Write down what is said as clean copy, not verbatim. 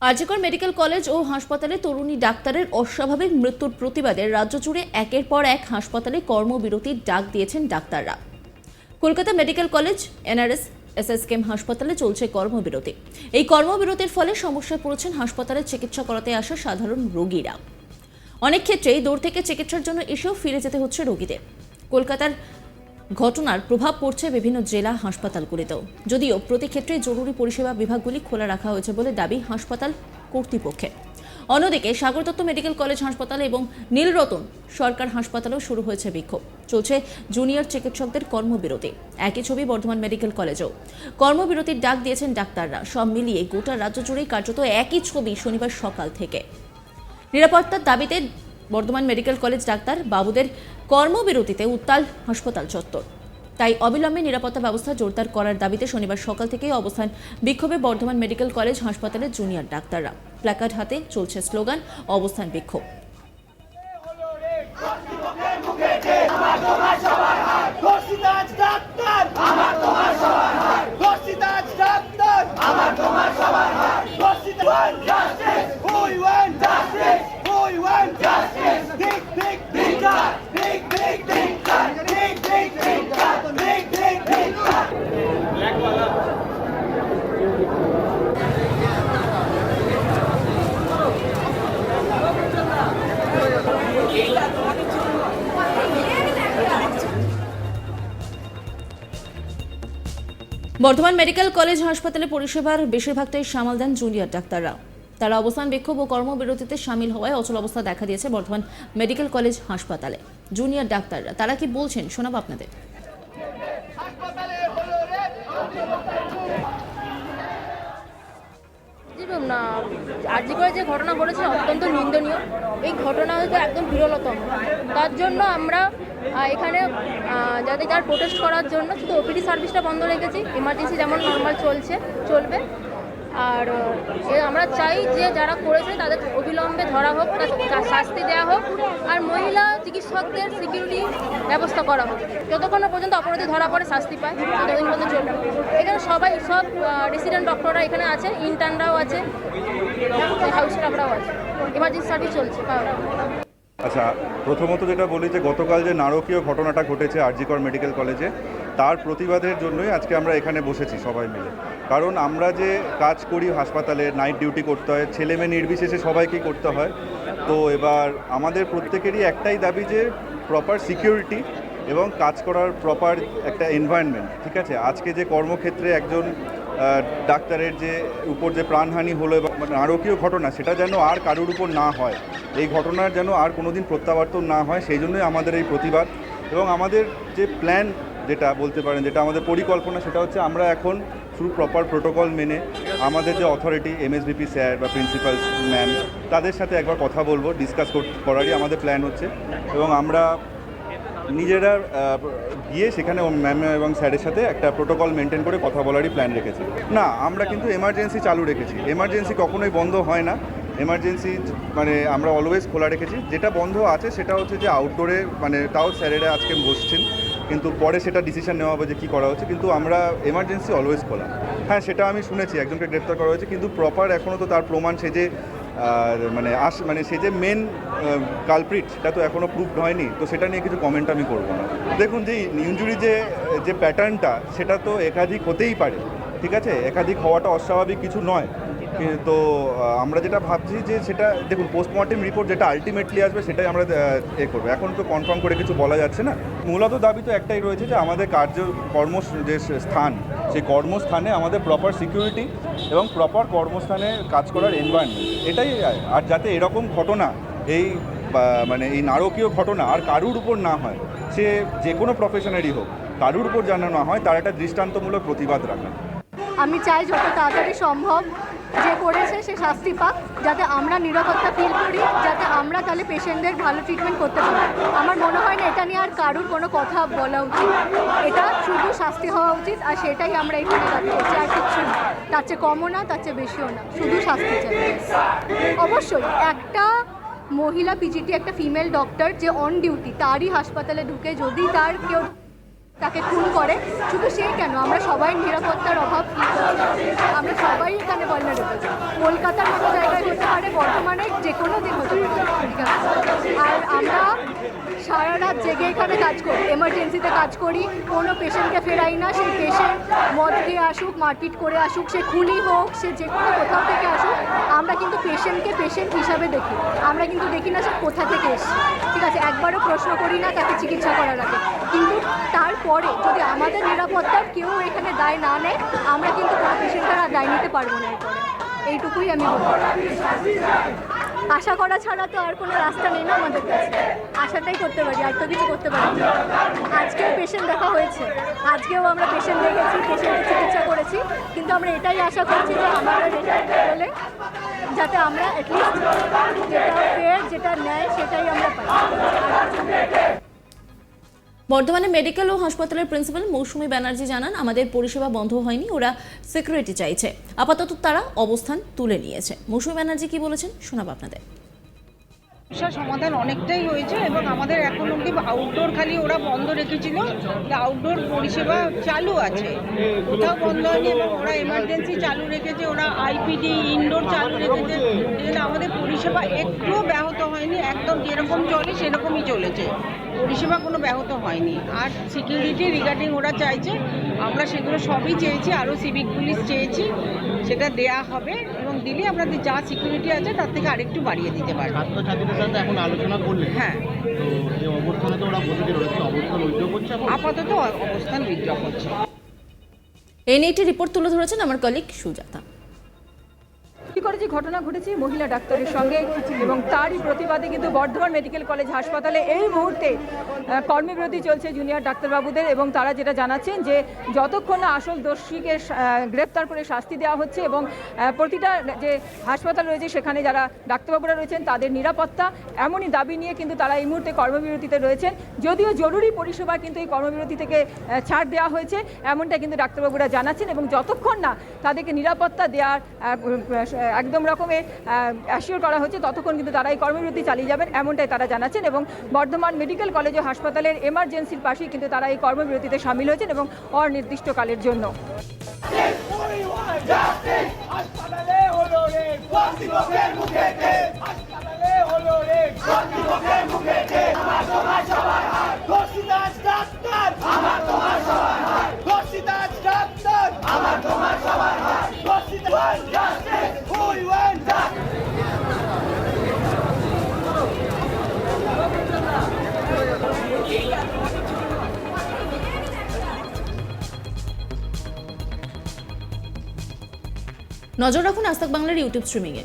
RG Kar medical college ও হাসপাতালে তরুণী ডাক্তারের অস্বাভাবিক মৃত্যুর প্রতিবাদে রাজ্য জুড়ে একের পর এক হাসপাতালে কর্মবিরতির ডাক দিয়েছেন ডাক্তাররা। Kolkata medical college, NRS, SSKM হাসপাতালে চলছে কর্মবিরতি। এই কর্মবিরতির ফলে সমস্যায় পড়েছেন হাসপাতালে চিকিৎসা করাতে আসা সাধারণ রোগীরা। অনেক ক্ষেত্রেই দূর থেকে চিকিৎসার জন্য এসেও ফিরে যেতে হচ্ছে রোগীদের। কলকাতার ঘটনার প্রভাব পড়ছে বিভিন্ন জেলা হাসপাতালগুলিতেও, যদিও প্রতি ক্ষেত্রে জরুরি পরিষেবা বিভাগগুলি খোলা রাখা হয়েছে বলে দাবি হাসপাতাল কর্তৃপক্ষের। অন্যদিকে সাগর দত্ত মেডিকেল কলেজ হাসপাতাল এবং নীলরতন সরকার হাসপাতালেও শুরু হয়েছে বিক্ষোভ। চলছে জুনিয়র চিকিৎসকদের কর্মবিরতি। একই ছবি বর্ধমান মেডিকেল কলেজেও। কর্মবিরতির ডাক দিয়েছেন ডাক্তাররা। সব মিলিয়ে গোটা রাজ্য জুড়েই কার্যত একই ছবি শনিবার সকাল থেকে। নিরাপত্তার দাবিতে বর্ধমান মেডিকেল কলেজ ডাক্তার বাবুদের কর্মবিরতিতে উত্তাল হাসপাতাল চত্বর। তাই অবিলম্বে নিরাপত্তা ব্যবস্থা জোরদার করার দাবিতে শনিবার সকাল থেকেই অবস্থান বিক্ষোভে বর্ধমান মেডিকেল কলেজ হাসপাতালের জুনিয়র ডাক্তাররা। প্ল্যাকার্ড হাতে চলছে স্লোগান, অবস্থান বিক্ষোভ। বর্ধমান মেডিকেল কলেজ হাসপাতালে পরিষেবার বেশিরভাগটাই সামাল দেন জুনিয়র ডাক্তাররা। তারা অবস্থান বিক্ষোভ ও কর্মবিরতিতে সামিল হওয়ায় অচল অবস্থা দেখা দিয়েছে বর্ধমান মেডিকেল কলেজ হাসপাতালে। জুনিয়র ডাক্তাররা তারা কি বলছেন শোনাবো আপনাদের। না, আরজিকরে যে ঘটনা ঘটেছে অত্যন্ত নিন্দনীয়। এই ঘটনা হয়তো একদম বিরলতম। তার জন্য আমরা এখানে যার প্রোটেস্ট করার জন্য শুধু ওপিডি সার্ভিসটা বন্ধ রেখেছি। এমার্জেন্সি যেমন নর্মাল চলবে। আর আমরা চাই যে যারা করেছে তাদের অবিলম্বে ধরা হোক, শাস্তি দেওয়া হোক, আর মহিলা চিকিৎসকদের সিকিউরিটি ব্যবস্থা করা হোক। যতক্ষণ পর্যন্ত অপরাধী ধরা পড়ে, শাস্তি পায়, ততদিন পর্যন্ত চলবে। এখানে সব রেসিডেন্ট ডক্টররা এখানে আছে, ইন্টার্নরাও আছে, হাউস স্টাফরাও আছে। এমার্জেন্সি সার্ভিস চলছে। আচ্ছা, প্রথমত যেটা বলি যে গতকাল যে নারকীয় ঘটনাটা ঘটেছে আরজিকর মেডিকেল কলেজে, তার প্রতিবাদের জন্যই আজকে আমরা এখানে বসেছি সবাই মিলে। কারণ আমরা যে কাজ করি হাসপাতালে, নাইট ডিউটি করতে হয়, ছেলে মেয়ে নির্বিশেষে সবাইকেই করতে হয়। তো এবার আমাদের প্রত্যেকেরই একটাই দাবি যে প্রপার সিকিউরিটি এবং কাজ করার প্রপার একটা এনভায়রনমেন্ট। ঠিক আছে, আজকে যে কর্মক্ষেত্রে একজন ডাক্তারের যে উপর যে প্রাণহানি হলো এবং নারকীয় ঘটনা, সেটা যেন আর কারোর উপর না হয়, এই ঘটনার যেন আর কোনোদিন প্রত্যাবর্তন না হয়, সেই জন্যই আমাদের এই প্রতিবাদ। এবং আমাদের যে প্ল্যান যেটা বলতে পারেন, যেটা আমাদের পরিকল্পনা, সেটা হচ্ছে আমরা এখন শুধু প্রপার প্রোটোকল মেনে আমাদের যে অথরিটি এমএসভিপি স্যার বা প্রিন্সিপাল ম্যাম, তাদের সাথে একবার কথা বলবো, ডিসকাস করারই আমাদের প্ল্যান হচ্ছে। এবং আমরা নিজেরা গিয়ে সেখানে ম্যাম এবং স্যারের সাথে একটা প্রোটোকল মেনটেন করে কথা বলারই প্ল্যান রেখেছি। না, আমরা কিন্তু এমার্জেন্সি চালু রেখেছি। এমার্জেন্সি কখনোই বন্ধ হয় না। এমার্জেন্সি আমরা অলওয়েজ খোলা রেখেছি। যেটা বন্ধ আছে সেটা হচ্ছে যে আউটডোরে, তাও স্যারেরা আজকে বসছেন, কিন্তু পরে সেটা ডিসিশন নেওয়া হবে যে কী করা হচ্ছে। কিন্তু আমরা এমার্জেন্সি অলওয়েজ খোলা। হ্যাঁ, সেটা আমি শুনেছি, একজনকে গ্রেপ্তার করা হয়েছে, কিন্তু প্রপার এখনও তো তার প্রমাণ সে যে সে যে মেন কালপ্রিট, সেটা তো এখনও প্রুভড হয়নি। তো সেটা নিয়ে কিছু কমেন্ট আমি করবো না। দেখুন, যে ইনজুরি যে প্যাটার্নটা, সেটা তো একাধিক হতেই পারে। ঠিক আছে, একাধিক হওয়াটা অস্বাভাবিক কিছু নয়। তো আমরা যেটা ভাবছি যে সেটা দেখুন, পোস্টমর্টেম রিপোর্ট যেটা আলটিমেটলি আসবে সেটাই আমরা করবো। এখন তো কনফার্ম করে কিছু বলা যাচ্ছে না। মূলত দাবি তো একটাই রয়েছে যে আমাদের যে স্থান, সেই কর্মস্থানে আমাদের প্রপার সিকিউরিটি এবং প্রপার কর্মস্থানে কাজ করার এনভায়রনমেন্ট, এটাই। আর যাতে এরকম ঘটনা, এই নারকীয় ঘটনা আর কারুর উপর না হয়, সে যে কোনো প্রফেশনেরই হোক, কারুর উপর যেন না হয়, তার একটা দৃষ্টান্তমূলক প্রতিবাদ রাখা। আমি চাই যত তাড়াতাড়ি সম্ভব যে করেছে সে শাস্তি পাক, যাতে আমরা নিরাপত্তা ফিল করি, যাতে আমরা তাহলে পেশেন্টদের ভালো ট্রিটমেন্ট করতে পারি। আমার মনে হয় না এটা নিয়ে আর কারুর কোনো কথা বলা উচিত। এটা শুধু শাস্তি হওয়া উচিত, আর সেটাই আমরা এখানে দাবি করছি। আর কিচ্ছু না, তার চেয়ে কমও না, তার চেয়ে বেশিও না, শুধু শাস্তি চাই। অবশ্যই একটা মহিলা পিজিটি, একটা ফিমেল ডক্টর যে অন ডিউটি, তারই হাসপাতালে ঢুকে যদি তার কেউ তাকে খুন করে, শুধু সে কেন, আমরা সবাই নিরাপত্তার অভাব feel করছি। আমরা সবাই এখানে vulnerable। কলকাতার মতো জায়গায় হতে পারে, বর্ধমানে যে কোনো দিন হতে পারে, ঠিক আছে? আর আমরা সারা রাত জেগে এখানে কাজ করি, এমার্জেন্সিতে কাজ করি, কোনো পেশেন্টকে ফেরাই না। সেই পেশেন্ট মদ খেয়ে আসুক, মারপিট করে আসুক, সে খুনি হোক, সে যে কোনো কোথাও থেকে আসুক, আমরা কিন্তু পেশেন্টকে পেশেন্ট হিসাবে দেখি। আমরা কিন্তু দেখি না সে কোথা থেকে এসছে, ঠিক আছে? একবারও প্রশ্ন করি না তাকে চিকিৎসা করার আগে। কিন্তু তারপরে যদি আমাদের নিরাপত্তার কেউ এখানে দায় না নেয়, আমরা কিন্তু কোনো পেশেন্টের আর দায় নিতে পারবো না। এরপরে এইটুকুই আমি বলবো। আশা করা ছাড়া তো আর কোনো রাস্তা নেই না আমাদের কাছে, আশাটাই করতে পারি, আর তো কিছু করতে পারি না। আজকেও পেশেন্ট দেখা হয়েছে, আজকেও আমরা পেশেন্ট দেখেছি, পেশেন্টের চিকিৎসা করেছি, কিন্তু আমরা এটাই আশা করছি যে আমাদের রেজাল্ট হলে যাতে আমরা অ্যাটলিস্ট যেটা ফেয়ার, যেটা ন্যায়, সেটাই আমরা পাই। বর্ধমানে মেডিকেল ও হাসপাতালের প্রিন্সিপাল মৌসুমী ব্যানার্জি জানান, আমাদের পরিষেবা বন্ধ হয়নি, ওরা সিকিউরিটি চাইছে। আপাতত তারা অবস্থান তুলে নিয়েছে। মৌসুমী ব্যানার্জি কি বলেছেন শোনাবো আপনাদের। সমস্যার সমাধান অনেকটাই হয়েছে এবং আমাদের এখন অব্দি আউটডোর খালি ওরা বন্ধ রেখেছিল, আউটডোর পরিষেবা চালু আছে, কোথাও বন্ধ হয়নি। এবং ওরা এমার্জেন্সি চালু রেখেছে, ওরা আইপিডি ইনডোর চালু রেখেছে, এই জন্য আমাদের পরিষেবা একটুও ব্যাহত হয়নি, একদম যেরকম চলে সেরকমই চলেছে, পরিষেবা কোনো ব্যাহত হয়নি। আর সিকিউরিটি রিগার্ডিং ওরা চাইছে, আমরা সেগুলো সবই চেয়েছি, আরও সিভিক পুলিশ চেয়েছি, সেটা দেয়া হবে এবং দিলে আমরা যা সিকিউরিটি আছে তার থেকে আরেকটু বাড়িয়ে দিতে পারবো। ছাত্রছাত্রীদের সাথে এখন আলোচনা করলেন, হ্যাঁ, তো এই অবস্থানে তো ওরা বলছে ওরা কি অবস্থান উইথড্র করছে এখন? আপাতত অবস্থান উইথড্র করছে। এই নিয়ে একটি রিপোর্ট তুলে ধরেছেন আমার কলিগ সুজাতা। কি করে যে ঘটনা ঘটেছে মহিলা ডাক্তারের সঙ্গে এবং তারই প্রতিবাদে কিন্তু বর্ধমান মেডিকেল কলেজ হাসপাতালে এই মুহূর্তে কর্মবিরতি চলছে জুনিয়র ডাক্তারবাবুদের। এবং তারা যেটা জানাচ্ছেন যে যতক্ষণ না আসল দোষীকে গ্রেপ্তার করে শাস্তি দেওয়া হচ্ছে এবং প্রতিটা যে হাসপাতাল রয়েছে সেখানে যারা ডাক্তারবাবুরা রয়েছেন তাদের নিরাপত্তা, এমনই দাবি নিয়ে কিন্তু তারা এই মুহূর্তে কর্মবিরতিতে রয়েছেন। যদিও জরুরি পরিষেবা কিন্তু এই কর্মবিরতি থেকে ছাড় দেওয়া হয়েছে, এমনটা কিন্তু ডাক্তারবাবুরা জানাচ্ছেন। এবং যতক্ষণ না তাদেরকে নিরাপত্তা দেওয়ার একদম রকমের অ্যাসিওর করা হচ্ছে ততক্ষণ কিন্তু তারা এই কর্মবিরতি চালিয়ে যাবেন, এমনটাই তারা জানাচ্ছেন। এবং বর্ধমান মেডিকেল কলেজ ও হাসপাতালের এমার্জেন্সির পাশেই কিন্তু তারা এই কর্মবিরতিতে সামিল হয়েছেন এবং অনির্দিষ্টকালের জন্য। নজর রাখুন আজ তাক বাংলার ইউটিউব স্ট্রিমিংয়ে।